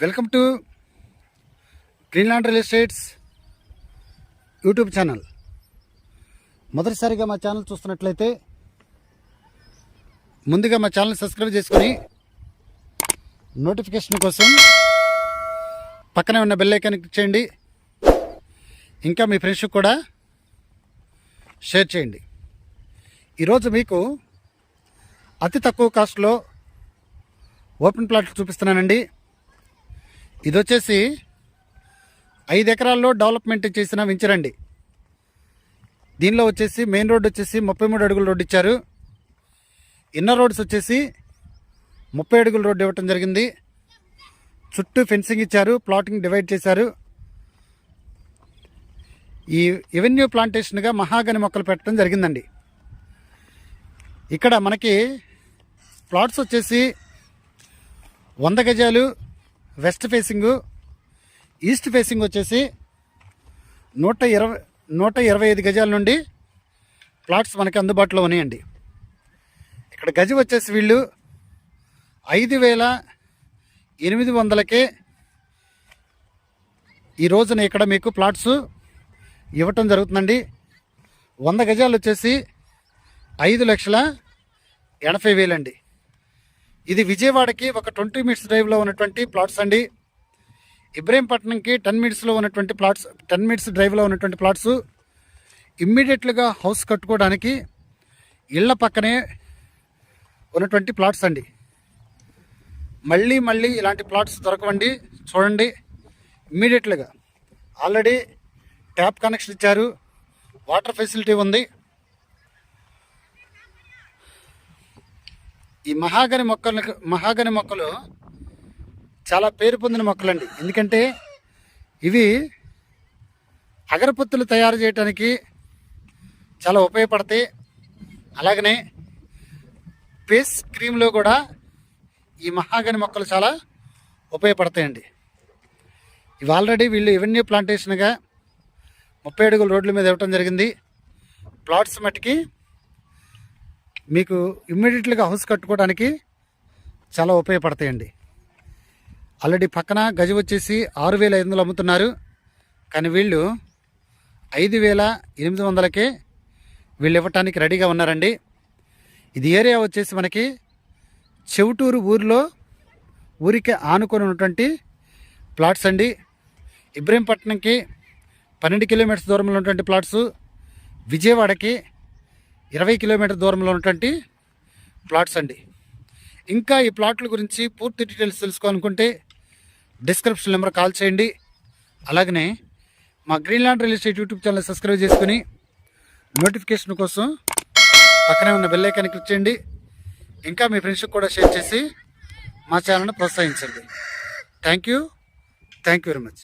Welcome to Greenland real estates YouTube channel. మొదటిసారిగా మా channel చూస్తున్నట్లయితే ముందుగా మా ఛానల్ సబ్స్క్రైబ్ చేసుకొని నోటిఫికేషన్ కోసం పక్కనే ఉన్న బెల్ ఐకాన్ క్లిక్ చేయండి. ఇంకా మీ ఫ్రెండ్స్కి కూడా షేర్ చేయండి. ఈరోజు మీకు అతి తక్కువ కాస్ట్లో ఓపెన్ ప్లాట్లు చూపిస్తున్నానండి. ఇది వచ్చేసి 5 ఎకరాల్లో డెవలప్మెంట్ చేసిన వెంచరండి. దీనిలో వచ్చేసి మెయిన్ రోడ్ వచ్చేసి 33 అడుగుల రోడ్డు ఇచ్చారు. ఇన్నర్ రోడ్స్ వచ్చేసి 30 అడుగుల రోడ్డు ఇవ్వటం జరిగింది. చుట్టూ ఫెన్సింగ్ ఇచ్చారు, ప్లాటింగ్ డివైడ్ చేశారు. ఈ ఎవెన్యూ ప్లాంటేషన్గా మహాగని మొక్కలు పెట్టడం జరిగిందండి. ఇక్కడ మనకి ప్లాట్స్ వచ్చేసి 100 గజాలు వెస్ట్ ఫేసింగు, ఈస్ట్ ఫేసింగ్ వచ్చేసి 125 గజాల నుండి ప్లాట్స్ మనకి అందుబాటులో ఉన్నాయండి. ఇక్కడ గజం వచ్చేసి వీళ్ళు 5,800కే ఈ రోజున ఇక్కడ మీకు ప్లాట్స్ ఇవ్వటం జరుగుతుందండి. 100 గజాలు వచ్చేసి 5,80,000 అండి. ఇది విజయవాడకి ఒక 20 మినిట్స్ డ్రైవ్లో ఉన్నటువంటి ప్లాట్స్ అండి. ఇబ్రహీంపట్నంకి 10 మినిట్స్లో ఉన్నటువంటి ప్లాట్స్, 10 మినిట్స్ డ్రైవ్లో ఉన్నటువంటి ప్లాట్స్. ఇమ్మీడియట్లుగా హౌస్ కట్టుకోవడానికి ఇళ్ల పక్కనే ఉన్నటువంటి ప్లాట్స్ అండి. మళ్ళీ ఇలాంటి ప్లాట్స్ దొరకవండి. చూడండి, ఇమ్మీడియట్లుగా ఆల్రెడీ ట్యాప్ కనెక్షన్ ఇచ్చారు, వాటర్ ఫెసిలిటీ ఉంది. ఈ మహాగని మొక్కలు చాలా పేరు పొందిన మొక్కలండి. ఎందుకంటే ఇవి అగరబత్తులు తయారు చేయడానికి చాలా ఉపయోగపడతాయి. అలాగనే ఫేస్ క్రీమ్లో కూడా ఈ మహాగని మొక్కలు చాలా ఉపయోగపడతాయండి. ఇవి ఆల్రెడీ వీళ్ళు ఎవెన్యూ ప్లాంటేషన్గా 30 అడుగుల రోడ్ల మీద ఇవ్వటం జరిగింది. ప్లాట్స్ మట్టికి మీకు ఇమ్మీడియట్గా హౌస్ కట్టుకోవడానికి చాలా ఉపయోగపడతాయండి. ఆల్రెడీ పక్కన గజం వచ్చేసి 6,500 అమ్ముతున్నారు. కానీ వీళ్ళు 5,800కే వీళ్ళు ఇవ్వటానికి రెడీగా ఉన్నారండి. ఇది ఏరియా వచ్చేసి మనకి చెవుటూరు ఊరికి ఆనుకొని ఉన్నటువంటి ప్లాట్స్ అండి. ఇబ్రహీంపట్నంకి 12 కిలోమీటర్స్ దూరంలో ఉన్నటువంటి ప్లాట్స్, విజయవాడకి 20 కిలోమీటర్ దూరంలో ఉన్నటువంటి ప్లాట్స్ అండి. ఇంకా ఈ ప్లాట్ల గురించి పూర్తి డీటెయిల్స్ తెలుసుకోవాలనుకుంటే డిస్క్రిప్షన్ నెంబర్ కాల్ చేయండి. అలాగనే మా Greenland real estate YouTube channel subscribe చేసుకుని నోటిఫికేషన్ కోసం పక్కనే ఉన్న బెల్ ఐకాన్ క్లిక్ చేయండి. ఇంకా మీ ఫ్రెండ్స్కి కూడా షేర్ చేసి మా ఛానల్ని ప్రోత్సహించండి. Thank you very much.